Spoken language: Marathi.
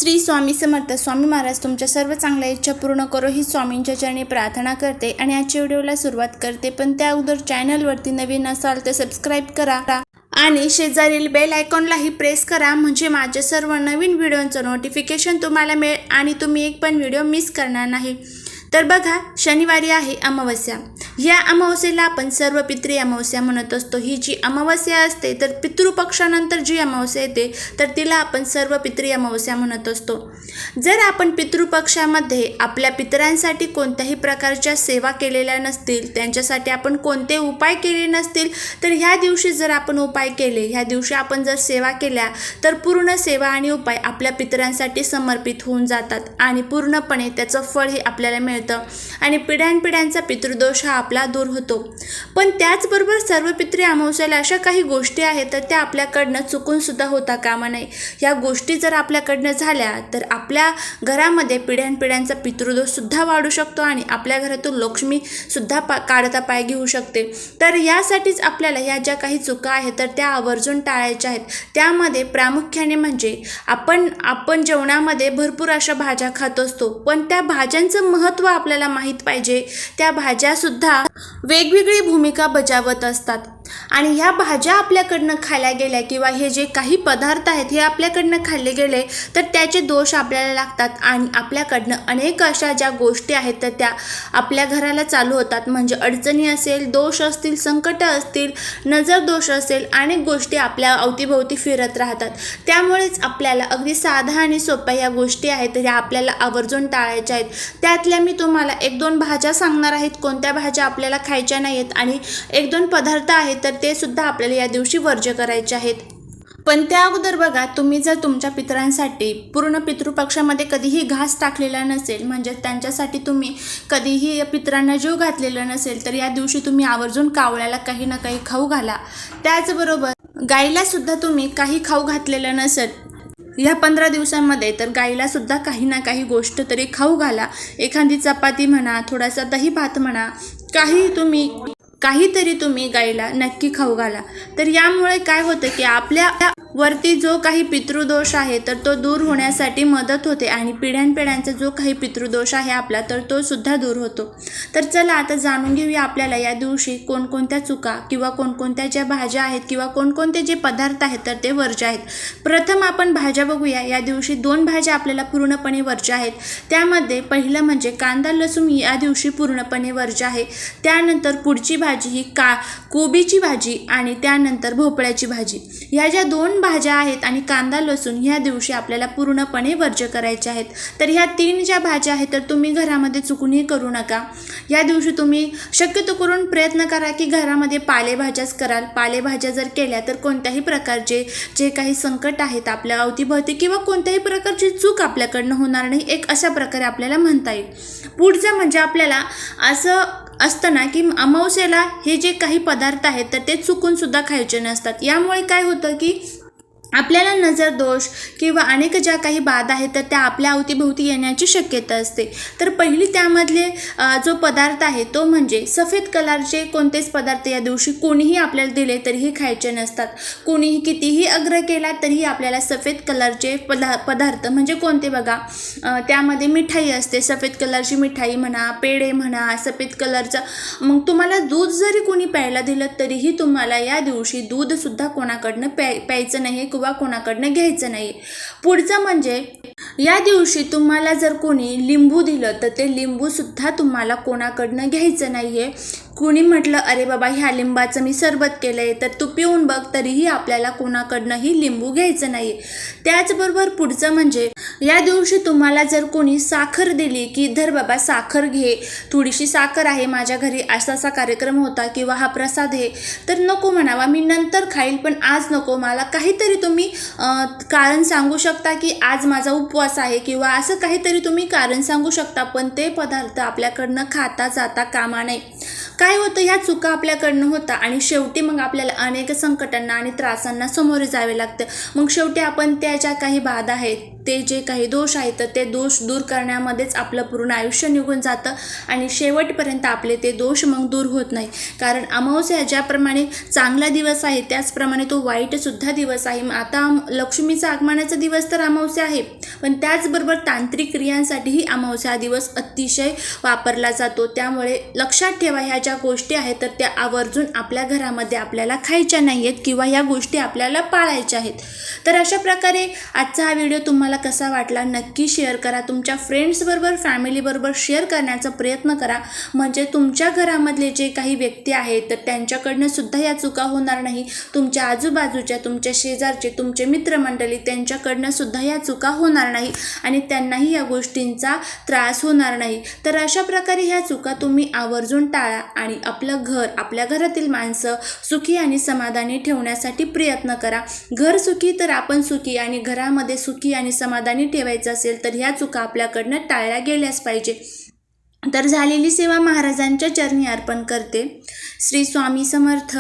श्री स्वामी समर्थ. स्वामी महाराज तुमच्या सर्व चांगल्या इच्छा पूर्ण करो ही स्वामींच्या चरणी प्रार्थना करते आणि आजच्या व्हिडिओला सुरुवात करते. पण त्या अगोदर चॅनलवरती नवीन असाल तर सबस्क्राईब करा आणि शेजारील बेल आयकॉनलाही प्रेस करा, म्हणजे माझ्या सर्व नवीन व्हिडिओचं नोटिफिकेशन तुम्हाला मिळेल आणि तुम्ही एक पण व्हिडिओ मिस करणार नाही. तर बघा, शनिवारी आहे अमावस्या. या अमावस्येला आपण सर्व पितृ अमावस्या म्हणत असतो. ही जी अमावस्या असते तर पितृपक्षानंतर जी अमावस्या येते तर तिला आपण सर्व पितृ अमावस्या म्हणत असतो. जर आपण पितृपक्षामध्ये आपल्या पितरांसाठी कोणत्याही प्रकारच्या सेवा केलेल्या नसतील, त्यांच्यासाठी आपण कोणते उपाय केले नसतील, तर ह्या दिवशी जर आपण उपाय केले, ह्या दिवशी आपण जर सेवा केल्या तर पूर्ण सेवा आणि उपाय आपल्या पितरांसाठी समर्पित होऊन जातात आणि पूर्णपणे त्याचं फळ हे आपल्याला मिळतं आणि पिढ्यानपिढ्यांचा पितृदोष हा आपला दूर होतो. पण त्याचबरोबर सर्व पितृ अमावस्येला अशा काही गोष्टी आहेत तर त्या आपल्याकडनं चुकून सुद्धा होता कामा नये. या गोष्टी जर आपल्याकडनं झाल्या तर आपल्या घरामध्ये पिढ्यानपिढ्यांचा पितृदोष सुद्धा वाढू शकतो आणि आपल्या घरातून लक्ष्मी सुद्धा काढता पाय घेऊ शकते. तर यासाठीच आपल्याला ह्या ज्या काही चुका आहेत तर त्या आवर्जून टाळायच्या आहेत. त्यामध्ये प्रामुख्याने म्हणजे आपण जेवणामध्ये भरपूर अशा भाज्या खात असतो, पण त्या भाज्यांचं महत्त्व आपल्याला माहीत पाहिजे. त्या भाज्या सुद्धा वेगवेगळी भूमिका बजावत असतात आणि ह्या भाज्या आपल्याकडनं खाल्ल्या गेल्या किंवा हे जे काही पदार्थ आहेत हे आपल्याकडनं खाल्ले गेले तर त्याचे दोष आपल्याला लागतात आणि आपल्याकडनं अनेक अशा ज्या गोष्टी आहेत तर त्या आपल्या घराला चालू होतात. म्हणजे अडचणी असेल, दोष असतील, संकट असतील, नजर दोष असेल, अनेक गोष्टी आपल्या अवतीभोवती फिरत राहतात. त्यामुळेच आपल्याला अगदी साध्या आणि सोप्या या गोष्टी आहेत तर या आपल्याला आवर्जून टाळायच्या आहेत. त्यातल्या मी तुम्हाला 1-2 भाज्या सांगणार आहेत, कोणत्या भाज्या आपल्याला खायच्या नाही आहेत आणि 1-2 पदार्थ आहेत तर ते सुद्धा आपल्याला या दिवशी वर्ज्य करायचे आहेत. पण त्या अगोदर बघा, तुम्ही जर तुमच्या पितरांसाठी पूर्ण पितृपक्षामध्ये कधीही घास टाकलेला नसेल, म्हणजे त्यांच्यासाठी तुम्ही कधीही पितरांना जीव घातलेला नसेल, तर या दिवशी तुम्ही आवर्जून कावळ्याला काही ना काही खाऊ घाला. त्याचबरोबर गाईला सुद्धा तुम्ही काही खाऊ घातलेलं नसेल या 15 दिवसांमध्ये तर गाईला सुद्धा काही ना काही गोष्ट तरी खाऊ घाला. एखादी चपाती म्हणा, थोडासा दही भात म्हणा, काहीतरी तुम्ही गाईला नक्की खाऊ घाला. तर यामुळे काय होतं की आपल्या वरती जो काही पितृदोष आहे तर तो दूर होण्यासाठी मदत होते आणि पिढ्यानपिढ्यांचा जो काही पितृदोष आहे आपला तर तो सुद्धा दूर होतो. तर चला आता जाणून घेऊया आपल्याला या दिवशी कोणकोणत्या चुका किंवा कोणकोणत्या ज्या भाज्या आहेत किंवा कोणकोणते जे पदार्थ आहेत तर ते वर्ज्य आहेत. प्रथम आपण भाज्या बघूया. या दिवशी 2 भाज्या आपल्याला पूर्णपणे वर्ज्य आहेत. त्यामध्ये पहिलं म्हणजे कांदा लसूण या दिवशी पूर्णपणे वर्ज्य आहे. त्यानंतर पुढची भाजी ही कोबीची भाजी आणि त्यानंतर भोपळ्याची भाजी. ह्या ज्या 2 भाज्या आहेत आणि कांदा लसूण ह्या दिवशी आपल्याला पूर्णपणे वर्ज्य करायच्या आहेत. तर ह्या 3 ज्या भाज्या आहेत तर तुम्ही घरामध्ये चुकूनही करू नका. या दिवशी तुम्ही शक्यतो करून प्रयत्न करा की घरामध्ये पालेभाज्याच कराल. पालेभाज्या जर केल्या तर कोणत्याही प्रकारचे जे काही संकट आहेत आपल्या अवतीभोवती किंवा कोणत्याही प्रकारची चूक आपल्याकडनं होणार नाही, एक अशा प्रकारे आपल्याला म्हणता येईल. पुढचं म्हणजे आपल्याला असं असतं ना की अमावस्येला हे जे काही पदार्थ आहेत तर ते चुकून सुद्धा खायचे नसतात. यामुळे काय होतं की आपल्याला नजर दोष किंवा अनेक ज्या काही बाधा आहेत तर त्या आपल्या अवतीभोवती येण्याची शक्यता असते. तर पहिली त्यामधले जो पदार्थ आहे तो म्हणजे सफेद कलरचे कोणतेच पदार्थ या दिवशी कोणीही आपल्याला दिले तरीही खायचे नसतात. कोणीही कितीही आग्रह केला तरीही आपल्याला सफेद कलरचे पदार्थ म्हणजे कोणते बघा, त्यामध्ये मिठाई असते, सफेद कलरची मिठाई म्हणा, पेढे म्हणा, सफेद कलरचं. मग तुम्हाला दूध जरी कोणी प्यायला दिलं तरीही तुम्हाला या दिवशी दूधसुद्धा कोणाकडनं प्यायचं नाही किंवा कोणाकडनं घ्यायचं नाही. पुढचं म्हणजे या दिवशी तुम्हाला जर कोणी लिंबू दिलं तर ते लिंबू सुद्धा तुम्हाला कोणाकडनं घ्यायचं नाहीये. कुणी म्हटलं अरे बाबा ह्या लिंबाचं मी सरबत केलंय तर तू पिऊन बघ, तरीही आपल्याला कोणाकडनंही लिंबू घ्यायचं नाही. त्याचबरोबर पुढचं म्हणजे या दिवशी तुम्हाला जर कोणी साखर दिली की धर बाबा साखर घे, थोडीशी साखर आहे माझ्या घरी, असा कार्यक्रम होता किंवा हा प्रसाद आहे, तर नको म्हणावा, मी नंतर खाईल पण आज नको. मला काहीतरी तुम्ही कारण सांगू शकता की आज माझा उपवास आहे किंवा असं काहीतरी तुम्ही कारण सांगू शकता, पण ते पदार्थ आपल्याकडनं खाता जाता कामा नये. काय होतं, ह्या चुका आपल्याकडनं होता आणि शेवटी मग आपल्याला अनेक संकटांना आणि त्रासांना सामोरे जावे लागतं. मग शेवटी आपण त्या ज्या काही बाधा आहेत ते जे काही दोष आहेत तर ते दोष दूर करण्यामध्येच आपलं पूर्ण आयुष्य निघून जातं आणि शेवटपर्यंत आपले ते दोष मग दूर होत नाही. कारण अमावस्या ज्याप्रमाणे चांगला दिवस आहे त्याचप्रमाणे तो वाईटसुद्धा दिवस आहे. आता लक्ष्मीचा आगमनाचा दिवस तर अमावस्या आहे, पण त्याचबरोबर तांत्रिक क्रियांसाठीही अमावस्या दिवस अतिशय वापरला जातो. त्यामुळे लक्षात ठेवा, ह्या ज्या गोष्टी आहेत तर त्या आवर्जून आपल्या घरामध्ये आपल्याला खायच्या नाही आहेत किंवा ह्या गोष्टी आपल्याला पाळायच्या आहेत. तर अशा प्रकारे आजचा हा व्हिडिओ तुम्हाला कसा वाटला नक्की शेअर करा. तुमच्या फ्रेंड्सबरोबर फॅमिलीबरोबर शेअर करण्याचा प्रयत्न करा, म्हणजे तुमच्या घरामधले जे काही व्यक्ती आहेत तर त्यांच्याकडनं सुद्धा या चुका होणार नाही. तुमच्या आजूबाजूच्या, तुमच्या शेजारचे, तुमचे मित्रमंडळी त्यांच्याकडनं सुद्धा या चुका होणार नाही आणि त्यांनाही या गोष्टींचा त्रास होणार नाही. तर अशा प्रकारे ह्या चुका तुम्ही आवर्जून टाळा आणि आपलं घर, आपल्या घरातील माणसं सुखी आणि समाधानी ठेवण्यासाठी प्रयत्न करा. घर सुखी तर आपण सुखी, आणि घरामध्ये सुखी आणि समाधानी ठेवायचं असेल तर ह्या चुका आपल्याकडनं टाळल्या गेल्याच पाहिजे. तर झालेली सेवा महाराजांच्या चरणी अर्पण करते. श्री स्वामी समर्थ.